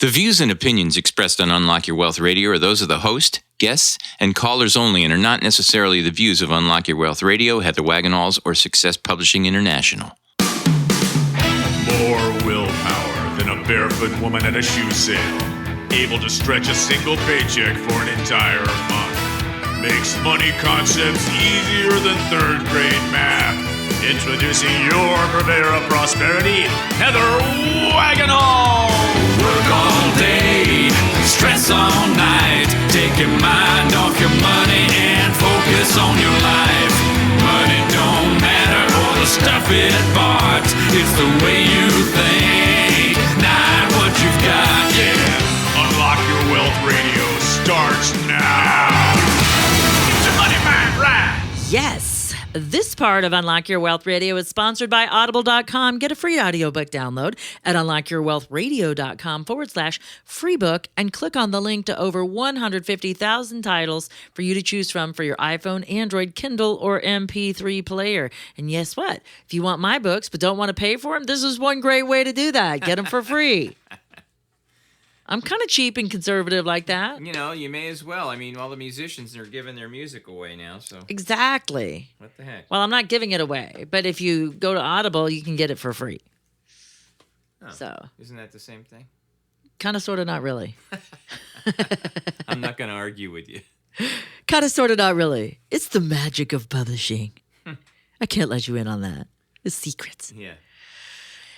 The views and opinions expressed on Unlock Your Wealth Radio are those of the host, guests, and callers only and are not necessarily the views of Unlock Your Wealth Radio, Heather Wagenhals, or Success Publishing International. More willpower than a barefoot woman at a shoe sale. Able to stretch a single paycheck for an entire month. Makes money concepts easier than third grade math. Introducing your purveyor of prosperity, Heather Wagenhals. Work all day, stress all night. Take your mind off your money and focus on your life. Money don't matter or the stuff it bought. It's the way you think, not what you've got. Yeah, Unlock Your Wealth Radio starts now. Get your money mind right. Yes. This part of Unlock Your Wealth Radio is sponsored by Audible.com. Get a free audiobook download at unlockyourwealthradio.com/free book and click on the link to over 150,000 titles for you to choose from for your iPhone, Android, Kindle, or MP3 player. And guess what? If you want my books but don't want to pay for them, this is one great way to do that. Get them for free. I'm kind of cheap and conservative like that. You know, you may as well. I mean, all the musicians are giving their music away now, so. Exactly. What the heck? Well, I'm not giving it away, but if you go to Audible, you can get it for free. Oh, so. Isn't that the same thing? Kind of, sort of, not really. I'm not going to argue with you. Kind of, sort of, not really. It's the magic of publishing. I can't let you in on that. It's secrets. Yeah.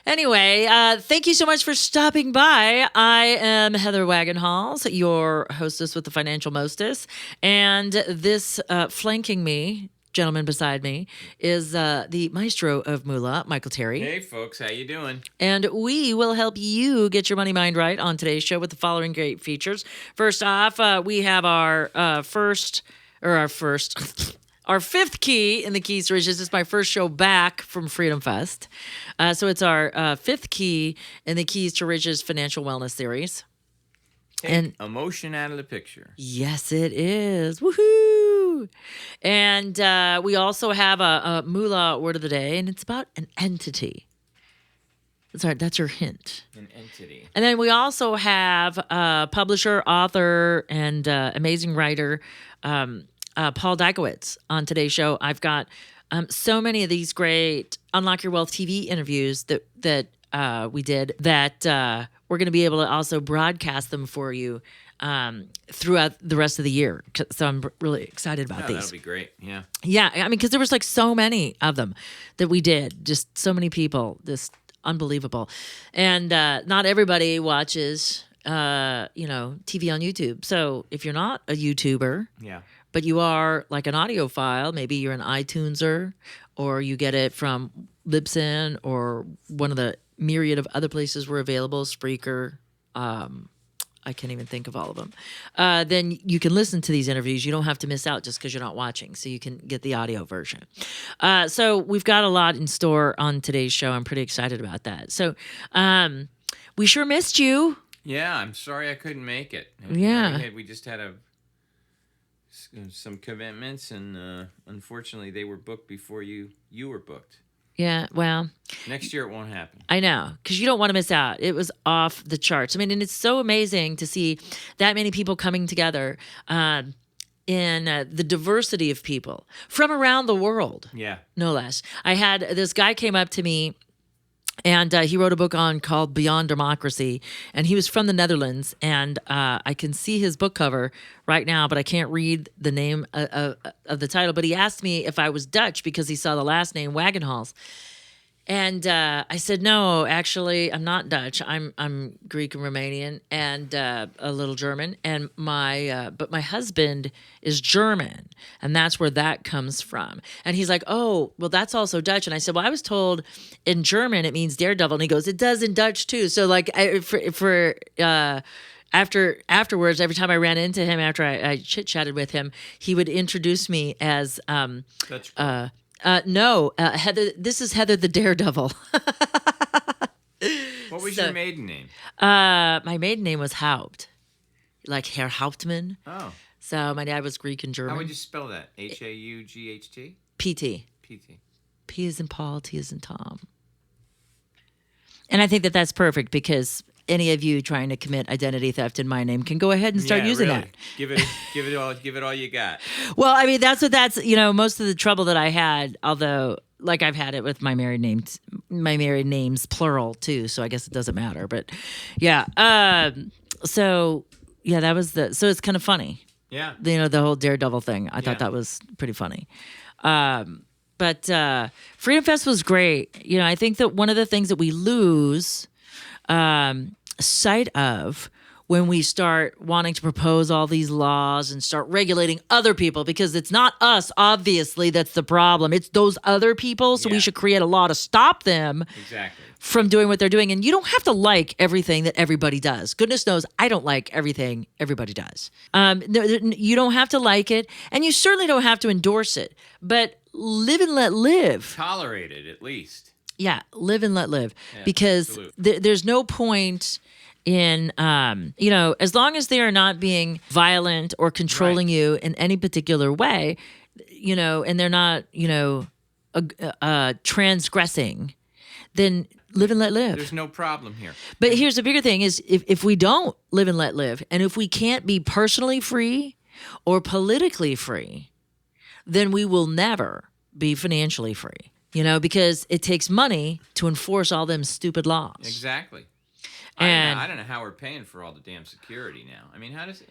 Anyway, thank you so much for stopping by. I am Heather Wagenhals, your hostess with the Financial Mostess. And this flanking me, gentleman beside me, is the maestro of Moolah, Michael Terry. Hey, folks. How you doing? And we will help you get your money mind right on today's show with the following great features. First off, we have our fifth key in the Keys to Riches. This is my first show back from Freedom Fest. So it's our fifth key in the Keys to Riches Financial Wellness Series. Take emotion out of the picture. Yes, it is. Woohoo! And we also have a Moolah word of the day, and it's about an entity. That's your hint. An entity. And then we also have publisher, author, and amazing writer, Paul Dykewicz on today's show. I've got so many of these great Unlock Your Wealth TV interviews that we did that we're going to be able to also broadcast them for you throughout the rest of the year. So I'm really excited about these. That'll be great. Yeah. Yeah. I mean, because there was like so many of them that we did. Just so many people. Just unbelievable. And not everybody watches, TV on YouTube. So if you're not a YouTuber, yeah, but you are like an audiophile, maybe you're an iTuneser, or you get it from Libsyn or one of the myriad of other places we're available, Spreaker, I can't even think of all of them, then you can listen to these interviews. You don't have to miss out just because you're not watching, so you can get the audio version. So we've got a lot in store on today's show. I'm pretty excited about that. So we sure missed you. Yeah, I'm sorry I couldn't make it. Yeah. We just had some commitments, and unfortunately, they were booked before you were booked. Yeah, well. Next year, it won't happen. I know, because you don't want to miss out. It was off the charts. I mean, and it's so amazing to see that many people coming together in the diversity of people from around the world. Yeah. No less. I had this guy came up to me, and he wrote a book called Beyond Democracy, and he was from the Netherlands, and I can see his book cover right now, but I can't read the name of the title. But he asked me if I was Dutch because he saw the last name Wagenhals. And I said, no, actually, I'm not Dutch. I'm Greek and Romanian and a little German. And but my husband is German, and that's where that comes from. And he's like, oh, well, that's also Dutch. And I said, well, I was told in German it means daredevil. And he goes, it does in Dutch too. So like afterwards, every time I ran into him after I chit chatted with him, he would introduce me as Dutch. Heather. This is Heather the Daredevil. What was your maiden name? My maiden name was Haupt, like Herr Hauptmann. Oh. So my dad was Greek and German. How would you spell that? H-A-U-G-H-T? P-T. P-T. P as in Paul, T as in Tom. And I think that that's perfect because any of you trying to commit identity theft in my name can go ahead and start using really. that. Give it all you got. Well, I mean, that's most of the trouble that I had, although like I've had it with my married names plural too, so I guess it doesn't matter. But yeah. So it's kind of funny. Yeah. The whole Daredevil thing. I thought that was pretty funny. But Freedom Fest was great. I think that one of the things that we lose sight of when we start wanting to propose all these laws and start regulating other people, because it's not us, obviously, that's the problem. It's those other people. So we should create a law to stop them from doing what they're doing. And you don't have to like everything that everybody does. Goodness knows I don't like everything everybody does. You don't have to like it, and you certainly don't have to endorse it. But live and let live. Tolerate it, at least. Yeah, live and let live. Yeah, because there's no point in, as long as they are not being violent or controlling you in any particular way, and they're not, transgressing, then live and let live. There's no problem here. But here's the bigger thing is if we don't live and let live, and if we can't be personally free or politically free, then we will never be financially free, because it takes money to enforce all them stupid laws. Exactly. And I don't know how we're paying for all the damn security now. I mean, how does it?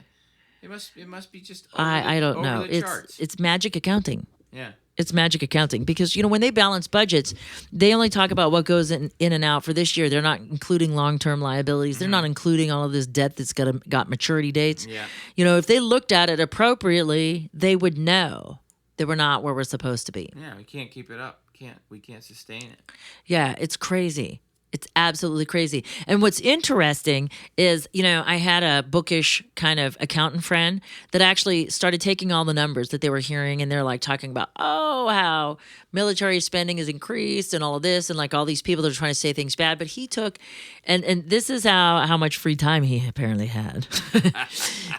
It must be just. Over I don't over know. The charts. It's magic accounting. Yeah. It's magic accounting because when they balance budgets, they only talk about what goes in and out for this year. They're not including long-term liabilities. They're not including all of this debt that's got maturity dates. Yeah. If they looked at it appropriately, they would know that we're not where we're supposed to be. Yeah, we can't keep it up. We can't sustain it. Yeah, it's crazy. It's absolutely crazy. And what's interesting is, I had a bookish kind of accountant friend that actually started taking all the numbers that they were hearing, and they're like talking about, how military spending has increased and all of this, and like all these people that are trying to say things bad. But he took, and this is how much free time he apparently had,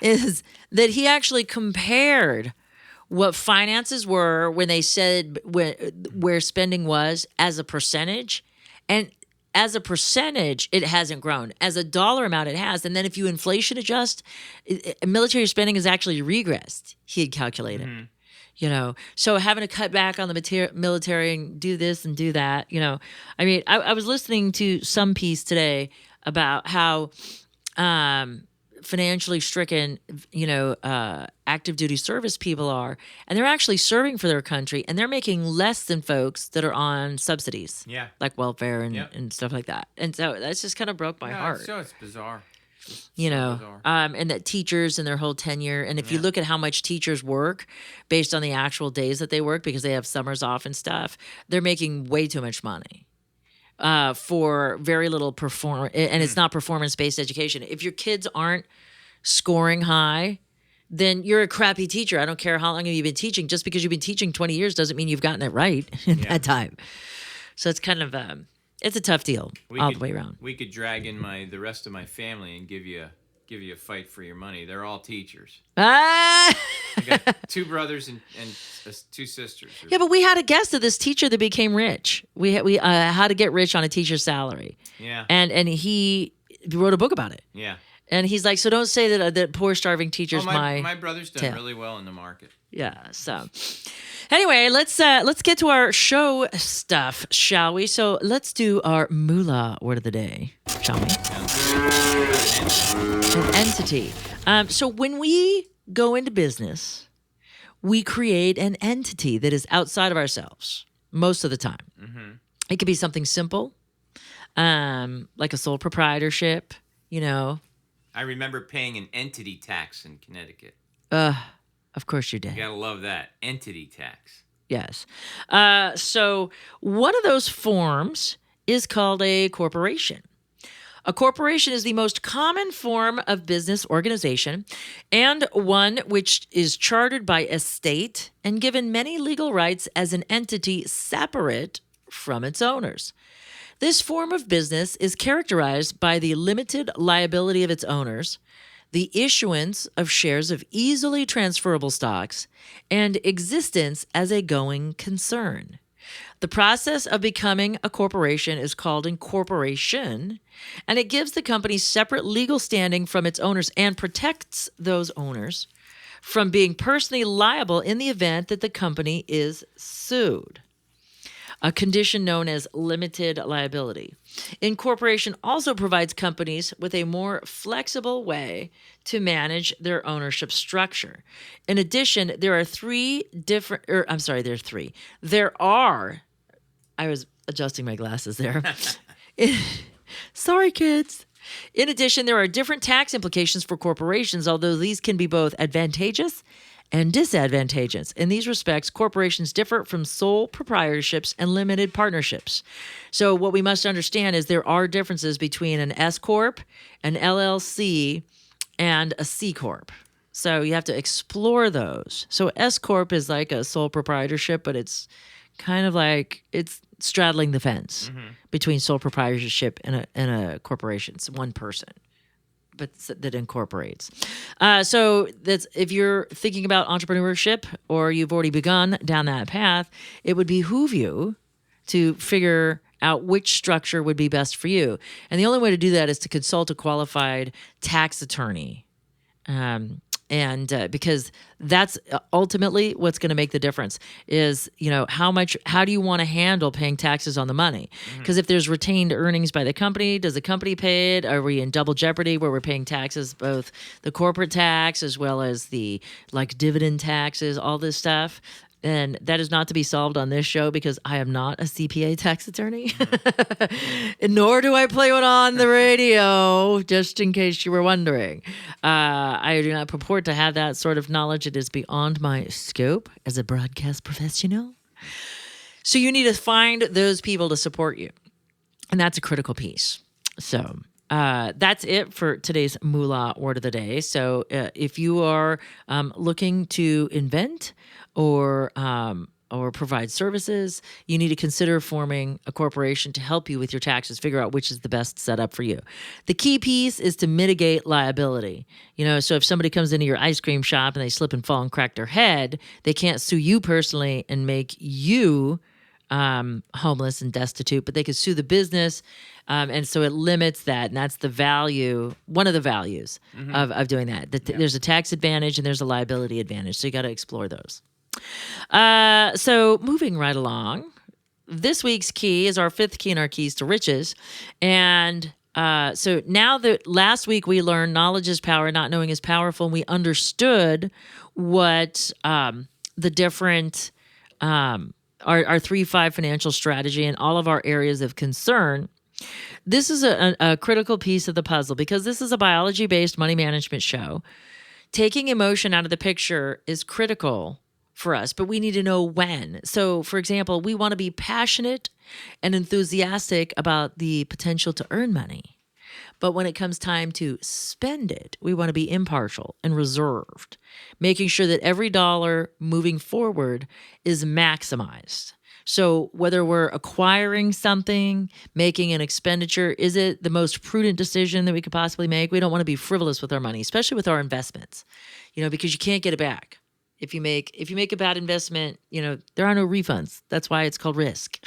is that he actually compared what finances were when they said where spending was as a percentage, and as a percentage, it hasn't grown. As a dollar amount, it has. And then if you inflation adjust, military spending has actually regressed, he had calculated. Mm-hmm. So having to cut back on the military and do this and do that, I mean, I was listening to some piece today about how financially stricken, active duty service people are, and they're actually serving for their country, and they're making less than folks that are on subsidies, like welfare and stuff like that. And so that's just kind of broke my heart. So it's bizarre. Bizarre. And that teachers and their whole tenure, and if you look at how much teachers work based on the actual days that they work, because they have summers off and stuff, they're making way too much money. For very little and it's not performance-based education. If your kids aren't scoring high, then you're a crappy teacher. I don't care how long you've been teaching. Just because you've been teaching 20 years doesn't mean you've gotten it right in that time. So it's kind of it's a tough deal the way around. We could drag in the rest of my family and give you a fight for your money. They're all teachers. I got 2 brothers and 2 sisters. Yeah, but we had a guest of this teacher that became rich. We how to get rich on a teacher's salary. Yeah. And he wrote a book about it. Yeah. And he's like, so don't say that poor starving teachers. My brother's done really well in the market. Yeah. So anyway, let's get to our show stuff, shall we? So let's do our moolah word of the day, shall we? An entity. So when we go into business, we create an entity that is outside of ourselves most of the time. Mm-hmm. It could be something simple, like a sole proprietorship, I remember paying an entity tax in Connecticut. Of course you did. You gotta love that. Entity tax. Yes. So one of those forms is called a corporation. A corporation is the most common form of business organization and one which is chartered by a state and given many legal rights as an entity separate from its owners. This form of business is characterized by the limited liability of its owners, the issuance of shares of easily transferable stocks, and existence as a going concern. The process of becoming a corporation is called incorporation, and it gives the company separate legal standing from its owners and protects those owners from being personally liable in the event that the company is sued, a condition known as limited liability. Incorporation also provides companies with a more flexible way to manage their ownership structure. In addition, there are I was adjusting my glasses there. Sorry, kids. In addition, there are different tax implications for corporations, although these can be both advantageous and disadvantageous. In these respects, corporations differ from sole proprietorships and limited partnerships. So what we must understand is there are differences between an S Corp, an LLC, and a C Corp. So you have to explore those. So S Corp is like a sole proprietorship, but it's kind of like it's straddling the fence between sole proprietorship and a corporation. It's one person, but that incorporates. So that's if you're thinking about entrepreneurship or you've already begun down that path, it would behoove you to figure out which structure would be best for you. And the only way to do that is to consult a qualified tax attorney. Because that's ultimately what's going to make the difference is, how do you want to handle paying taxes on the money? Because if there's retained earnings by the company, does the company pay it? Are we in double jeopardy where we're paying taxes, both the corporate tax as well as the dividend taxes, all this stuff? And that is not to be solved on this show because I am not a CPA tax attorney, nor do I play one on the radio, just in case you were wondering. I do not purport to have that sort of knowledge. It is beyond my scope as a broadcast professional. So you need to find those people to support you. And that's a critical piece. So that's it for today's Moolah Word of the Day. So if you are looking to invent or provide services, you need to consider forming a corporation to help you with your taxes, figure out which is the best setup for you. The key piece is to mitigate liability. So if somebody comes into your ice cream shop and they slip and fall and crack their head, they can't sue you personally and make you homeless and destitute, but they could sue the business. And so it limits that. And that's the value, one of the values of doing that. There's a tax advantage and there's a liability advantage. So you got to explore those. So moving right along, this week's key is our fifth key in our keys to riches. And so now that last week we learned knowledge is power, not knowing is powerful, and we understood what the different our 3-5 financial strategy and all of our areas of concern. This is a critical piece of the puzzle because this is a biology-based money management show. Taking emotion out of the picture is critical for us, but we need to know when. So, for example, we want to be passionate and enthusiastic about the potential to earn money. But when it comes time to spend it, we want to be impartial and reserved, making sure that every dollar moving forward is maximized. So whether we're acquiring something, making an expenditure, is it the most prudent decision that we could possibly make? We don't want to be frivolous with our money, especially with our investments, because you can't get it back. If you make a bad investment, there are no refunds. That's why it's called risk.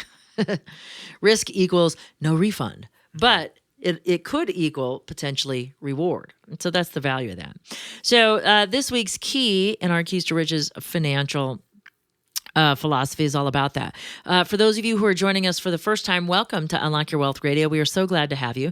Risk equals no refund, but it could equal potentially reward. And so that's the value of that. So this week's key in our Keys to Riches financial philosophy is all about that. For those of you who are joining us for the first time, welcome to Unlock Your Wealth Radio. We are so glad to have you.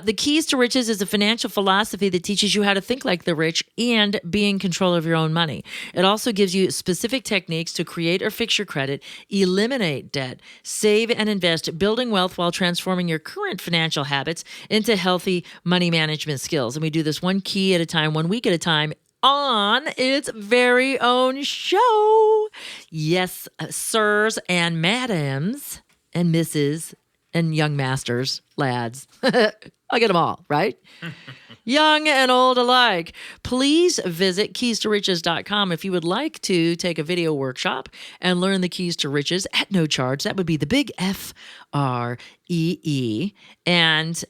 The Keys to Riches is a financial philosophy that teaches you how to think like the rich and be in control of your own money. It also gives you specific techniques to create or fix your credit, eliminate debt, save and invest, building wealth while transforming your current financial habits into healthy money management skills. And we do this one key at a time, 1 week at a time, on its very own show. Yes, sirs and madams and misses and young masters, lads. I get them all, right? Young and old alike. Please visit keys-to-riches.com if you would like to take a video workshop and learn the keys to riches at no charge. That would be the big FREE. And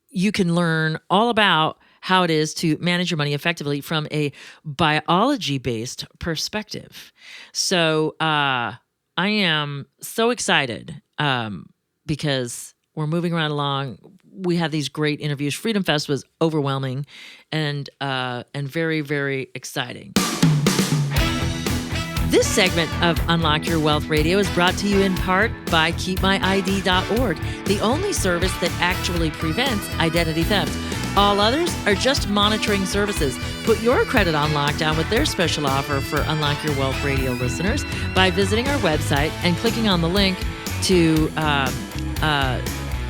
you can learn all about how it is to manage your money effectively from a biology-based perspective. So I am so excited because we're moving right along. We have these great interviews. Freedom Fest was overwhelming and very, very exciting. This segment of Unlock Your Wealth Radio is brought to you in part by KeepMyID.org, the only service that actually prevents identity theft. All others are just monitoring services. Put your credit on lockdown with their special offer for Unlock Your Wealth Radio listeners by visiting our website and clicking on the link to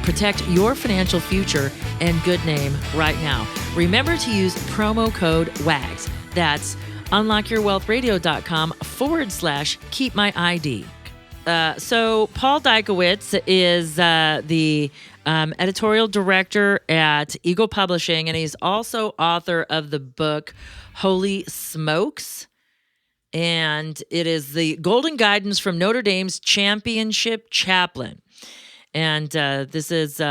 protect your financial future and good name right now. Remember to use promo code WAGS. That's unlockyourwealthradio.com/keepmyid. So Paul Dykewicz is the editorial director at Eagle Publishing, and he's also author of the book Holy Smokes. And it is the Golden Guidance from Notre Dame's Championship Chaplain. And this is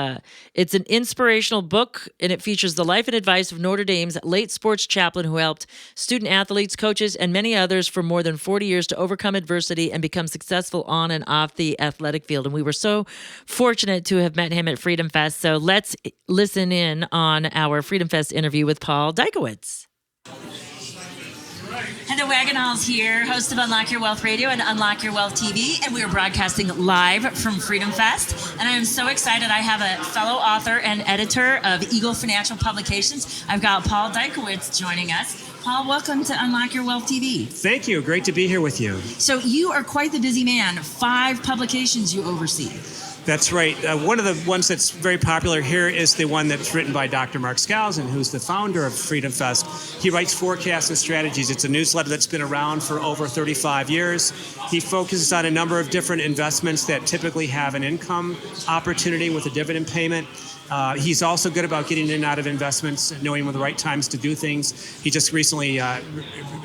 it's an inspirational book, and it features the life and advice of Notre Dame's late sports chaplain who helped student athletes, coaches, and many others for more than 40 years to overcome adversity and become successful on and off the athletic field. And we were so fortunate to have met him at Freedom Fest. So let's listen in on our Freedom Fest interview with Paul Dykewicz. Heather Wagenhals here, host of Unlock Your Wealth Radio and Unlock Your Wealth TV, and we are broadcasting live from Freedom Fest. And I am so excited. I have a fellow author and editor of Eagle Financial Publications. I've got Paul Dykewicz joining us. Paul, welcome to Unlock Your Wealth TV. Thank you. Great to be here with you. So you are quite the busy man. 5 publications you oversee. That's right. One of the ones that's very popular here is the one that's written by Dr. Mark Skousen, who's the founder of Freedom Fest. He writes forecasts and strategies. It's a newsletter that's been around for over 35 years. He focuses on a number of different investments that typically have an income opportunity with a dividend payment. He's also good about getting in and out of investments, knowing when the right times to do things. He just recently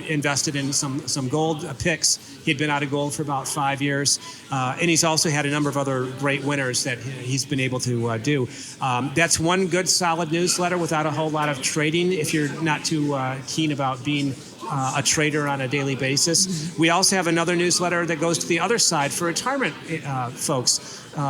invested in some gold picks. He'd been out of gold for about 5 years. And he's also had a number of other great winners that he's been able to do. That's one good solid newsletter without a whole lot of trading if you're not too keen about being a trader on a daily basis. We also have another newsletter that goes to the other side for retirement folks,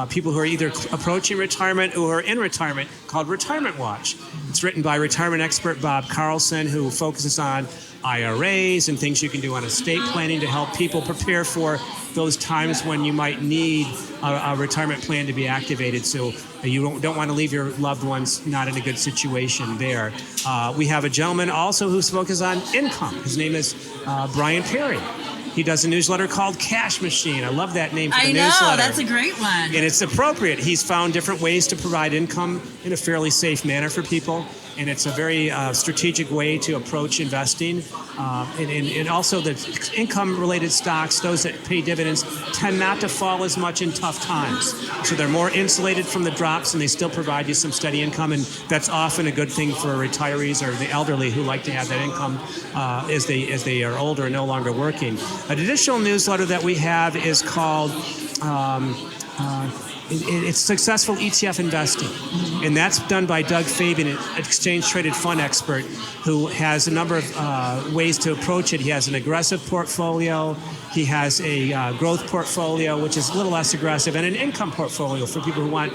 people who are either approaching retirement or are in retirement, called Retirement Watch. It's written by retirement expert Bob Carlson, who focuses on IRAs and things you can do on estate planning to help people prepare for those times when you might need a retirement plan to be activated, so you don't want to leave your loved ones not in a good situation there. We have a gentleman also who's focused on income. His name is Brian Perry. He does a newsletter called Cash Machine. I love that name for the newsletter. I know, that's a great one. And it's appropriate. He's found different ways to provide income in a fairly safe manner for people. And it's a very strategic way to approach investing. And also the income-related stocks, those that pay dividends, tend not to fall as much in tough times. So they're more insulated from the drops, and they still provide you some steady income. And that's often a good thing for retirees or the elderly who like to have that income as they are older and no longer working. An additional newsletter that we have is called it's Successful ETF Investing. And that's done by Doug Fabian, an exchange-traded fund expert who has a number of ways to approach it. He has an aggressive portfolio. He has a growth portfolio, which is a little less aggressive, and an income portfolio for people who want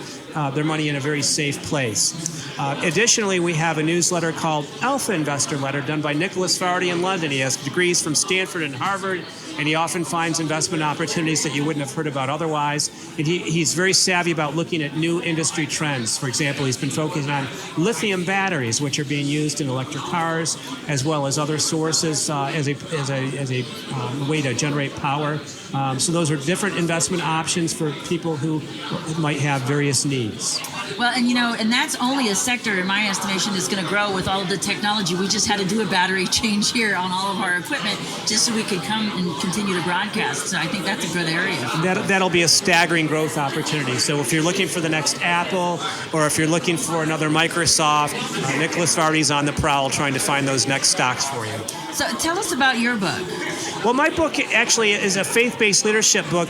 their money in a very safe place. Additionally, we have a newsletter called Alpha Investor Letter done by Nicholas Fardy in London. He has degrees from Stanford and Harvard, and he often finds investment opportunities that you wouldn't have heard about otherwise. And he's very savvy about looking at new industry trends. For example, he's been focusing on lithium batteries, which are being used in electric cars, as well as other sources as a way to generate power. So those are different investment options for people who might have various needs. Well, and that's only a sector, in my estimation, that's going to grow with all of the technology. We just had to do a battery change here on all of our equipment just so we could come and continue to broadcast. So I think that's a good area. That'll be a staggering growth opportunity. So if you're looking for the next Apple, or if you're looking for another Microsoft, Nicholas Fardy's on the prowl trying to find those next stocks for you. So tell us about your book. Well, my book actually is a faith-based leadership book.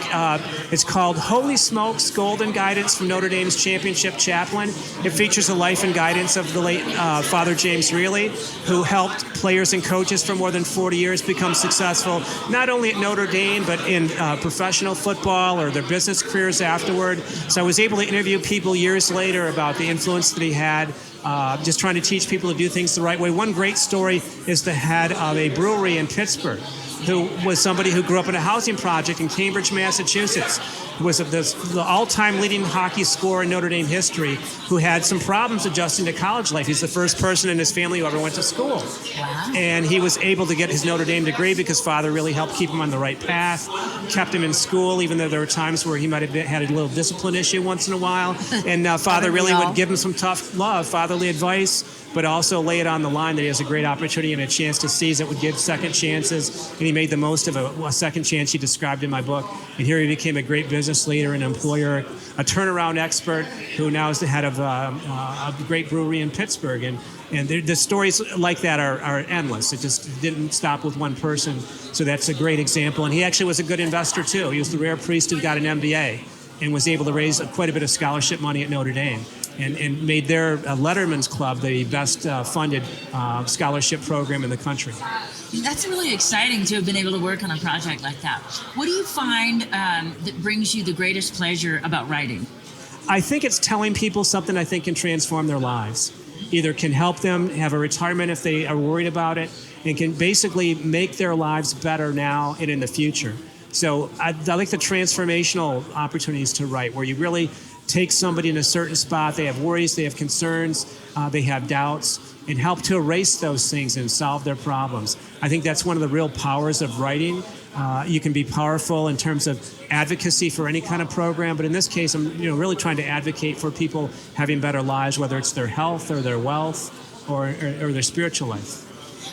It's called Holy Smokes, Golden Guidance from Notre Dame's Championship Chaplain. It features the life and guidance of the late Father James Reilly, who helped players and coaches for more than 40 years become successful, not only at Notre Dame, but in professional football or their business careers afterward. So I was able to interview people years later about the influence that he had, just trying to teach people to do things the right way. One great story is the head of a brewery in Pittsburgh, who was somebody who grew up in a housing project in Cambridge, Massachusetts, who was the all-time leading hockey scorer in Notre Dame history, who had some problems adjusting to college life. He's the first person in his family who ever went to school. Wow. And he was able to get his Notre Dame degree because Father really helped keep him on the right path, kept him in school, even though there were times where he might have had a little discipline issue once in a while. And Father really would give him some tough love, fatherly advice, but also lay it on the line that he has a great opportunity and a chance to seize it, would give second chances, and he made the most of a second chance he described in my book. And here he became a great business leader, an employer, a turnaround expert who now is the head of a great brewery in Pittsburgh. And the stories like that are endless. It just didn't stop with one person. So that's a great example. And he actually was a good investor too. He was the rare priest who got an MBA and was able to raise quite a bit of scholarship money at Notre Dame. And made their Letterman's Club the best funded scholarship program in the country. That's really exciting to have been able to work on a project like that. What do you find that brings you the greatest pleasure about writing? I think it's telling people something I think can transform their lives. Either can help them have a retirement if they are worried about it, and can basically make their lives better now and in the future. So I like the transformational opportunities to write, where you really take somebody in a certain spot, they have worries, they have concerns, they have doubts, and help to erase those things and solve their problems. I think that's one of the real powers of writing. You can be powerful in terms of advocacy for any kind of program, but in this case, I'm really trying to advocate for people having better lives, whether it's their health or their wealth or their spiritual life.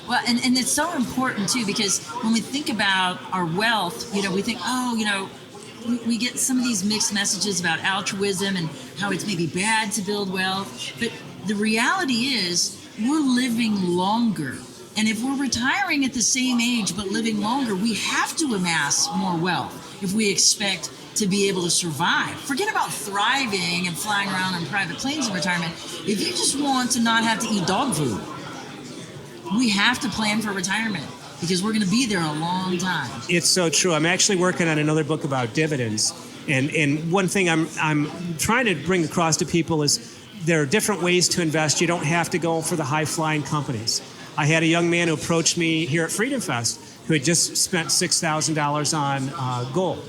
Well, and it's so important too, because when we think about our wealth, we think, we get some of these mixed messages about altruism and how it's maybe bad to build wealth. But the reality is we're living longer. And if we're retiring at the same age but living longer, we have to amass more wealth if we expect to be able to survive. Forget about thriving and flying around on private planes in retirement. If you just want to not have to eat dog food, we have to plan for retirement, because we're going to be there a long time. It's so true. I'm actually working on another book about dividends. And one thing I'm trying to bring across to people is there are different ways to invest. You don't have to go for the high-flying companies. I had a young man who approached me here at Freedom Fest who had just spent $6,000 on gold.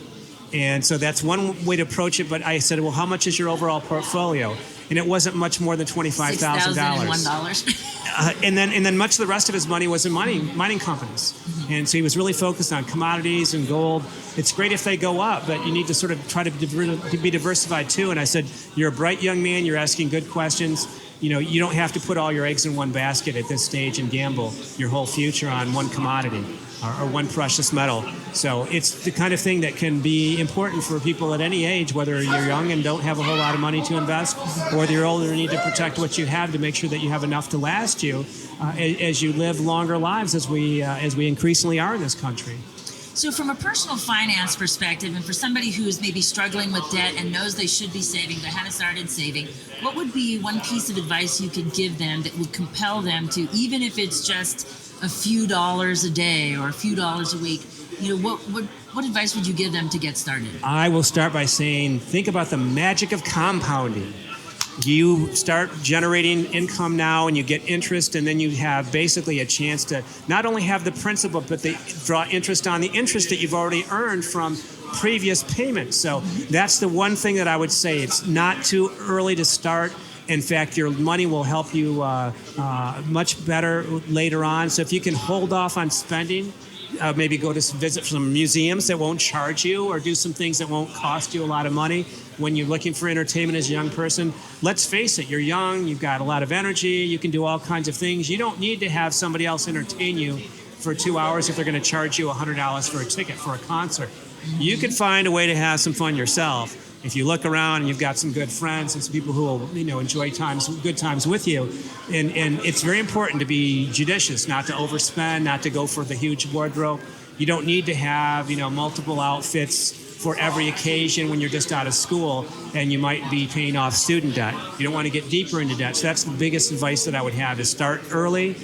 And so that's one way to approach it. But I said, well, how much is your overall portfolio? And it wasn't much more than $25,000. $6,001. And then much of the rest of his money was in mining companies. Mm-hmm. And so he was really focused on commodities and gold. It's great if they go up, but you need to sort of try to be diversified too. And I said, you're a bright young man. You're asking good questions. You don't have to put all your eggs in one basket at this stage and gamble your whole future on one commodity or one precious metal. So it's the kind of thing that can be important for people at any age, whether you're young and don't have a whole lot of money to invest, or whether you're older and need to protect what you have to make sure that you have enough to last you as you live longer lives, as we increasingly are in this country. So from a personal finance perspective, and for somebody who's maybe struggling with debt and knows they should be saving but haven't started saving, what would be one piece of advice you could give them that would compel them to, even if it's just a few dollars a day or a few dollars a week, what advice would you give them to get started? I will start by saying, think about the magic of compounding. You start generating income now and you get interest, and then you have basically a chance to not only have the principal, but they draw interest on the interest that you've already earned from previous payments. So that's the one thing that I would say. It's not too early to start. In fact, your money will help you much better later on. So if you can hold off on spending, maybe go to visit some museums that won't charge you, or do some things that won't cost you a lot of money when you're looking for entertainment as a young person. Let's face it, you're young, you've got a lot of energy, you can do all kinds of things. You don't need to have somebody else entertain you for 2 hours if they're going to charge you $100 for a ticket for a concert. You could find a way to have some fun yourself. If you look around and you've got some good friends and some people who will, enjoy good times with you, and it's very important to be judicious, not to overspend, not to go for the huge wardrobe. You don't need to have, multiple outfits for every occasion when you're just out of school and you might be paying off student debt. You don't want to get deeper into debt. So that's the biggest advice that I would have, is start early,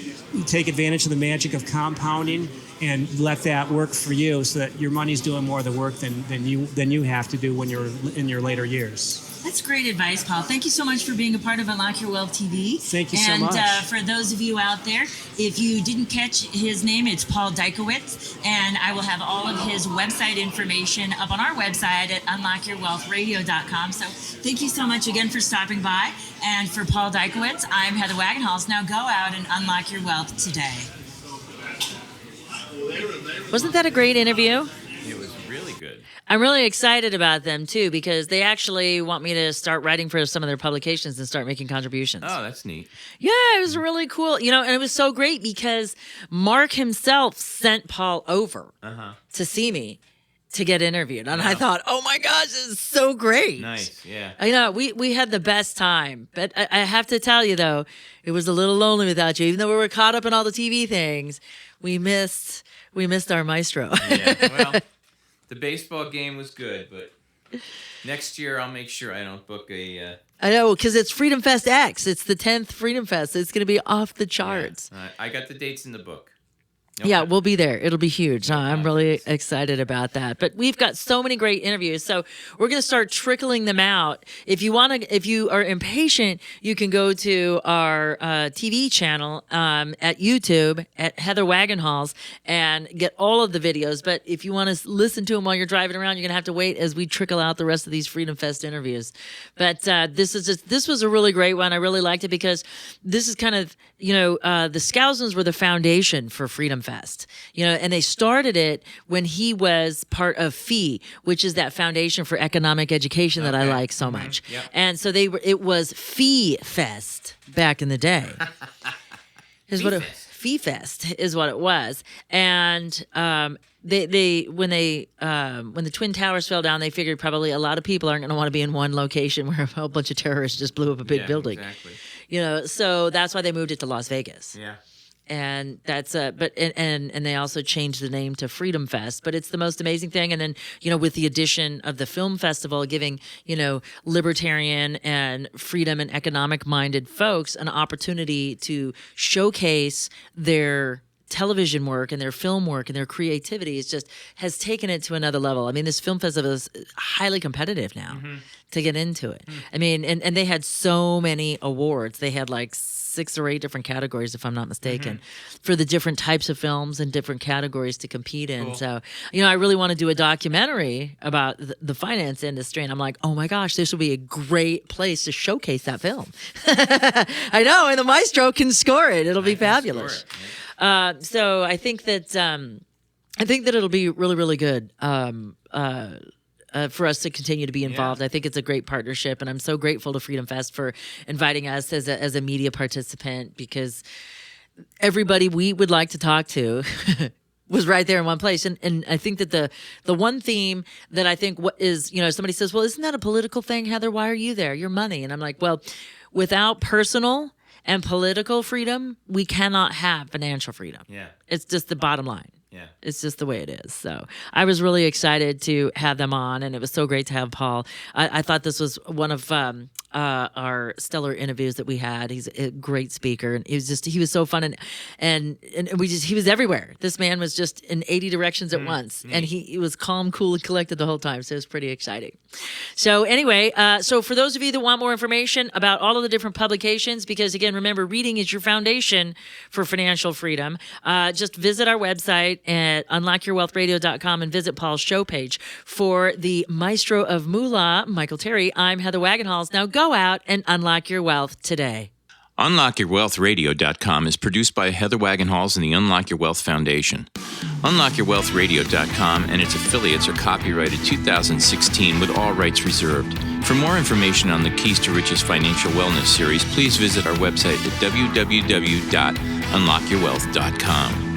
take advantage of the magic of compounding, and let that work for you so that your money's doing more of the work than you have to do when you're in your later years. That's great advice, Paul. Thank you so much for being a part of Unlock Your Wealth TV. Thank you so much. And for those of you out there, if you didn't catch his name, it's Paul Dykewicz, and I will have all of his website information up on our website at unlockyourwealthradio.com. So thank you so much again for stopping by. And for Paul Dykewicz, I'm Heather Wagenhals. Now go out and unlock your wealth today. Wasn't that a great interview? It was really good. I'm really excited about them, too, because they actually want me to start writing for some of their publications and start making contributions. Oh, that's neat. Yeah, it was really cool. And it was so great because Mark himself sent Paul over to see me to get interviewed. And I thought, oh my gosh, this is so great. Nice, yeah. We had the best time. But I have to tell you, though, it was a little lonely without you. Even though we were caught up in all the TV things, we missed our maestro. Yeah, well, the baseball game was good, but next year I'll make sure I don't book a... I know, because it's Freedom Fest X. It's the 10th Freedom Fest. It's going to be off the charts. Yeah. I got the dates in the book. Yeah, we'll be there. It'll be huge. I'm really excited about that. But we've got so many great interviews, so we're going to start trickling them out. If you are impatient, you can go to our TV channel at YouTube at Heather Wagenhals and get all of the videos. But if you want to listen to them while you're driving around, you're going to have to wait as we trickle out the rest of these Freedom Fest interviews. But this was a really great one. I really liked it because this is kind of the Scousins were the foundation for Freedom Fest, and they started it when he was part of FEE, which is that Foundation for Economic Education that I like so much. Yep. And so it was FEE Fest back in the day. FEE Fest is what it was. And when the Twin Towers fell down, they figured probably a lot of people aren't going to want to be in one location where a whole bunch of terrorists just blew up a big building. Exactly. So that's why they moved it to Las Vegas. Yeah. And that's and they also changed the name to Freedom Fest, but it's the most amazing thing. And then, with the addition of the film festival, giving, libertarian and freedom and economic minded folks an opportunity to showcase their television work and their film work and their creativity has taken it to another level. I mean, this film festival is highly competitive now to get into it. I mean, and they had so many awards. They had like 6 or 8 different categories, if I'm not mistaken, for the different types of films and different categories to compete in. Cool. So, I really want to do a documentary about the finance industry. And I'm like, oh my gosh, this would be a great place to showcase that film. I know, and the maestro can score it. It'll be fabulous. So I think that it'll be really, really good for us to continue to be involved. Yeah. I think it's a great partnership, and I'm so grateful to Freedom Fest for inviting us as a media participant, because everybody we would like to talk to was right there in one place. And I think that the one theme that I think is, somebody says, well, isn't that a political thing, Heather? Why are you there? Your money. And I'm like, well, without personal and political freedom, we cannot have financial freedom. Yeah. It's just the bottom line. Yeah. It's just the way it is. So I was really excited to have them on, and it was so great to have Paul. I thought this was one of our stellar interviews that we had. He's a great speaker, and he was so fun, and he was everywhere. This man was just in 80 directions at once, and he was calm, cool, and collected the whole time. So it was pretty exciting. So anyway, so for those of you that want more information about all of the different publications, because again, remember, reading is your foundation for financial freedom, just visit our website at unlockyourwealthradio.com and visit Paul's show page. For the maestro of moolah, Michael Terry, I'm Heather Wagenhals. Now go out and unlock your wealth today. UnlockYourWealthRadio.com is produced by Heather Wagenhals and the Unlock Your Wealth Foundation. UnlockYourWealthRadio.com and its affiliates are copyrighted 2016 with all rights reserved. For more information on the Keys to Riches Financial Wellness series, please visit our website at www.unlockyourwealth.com.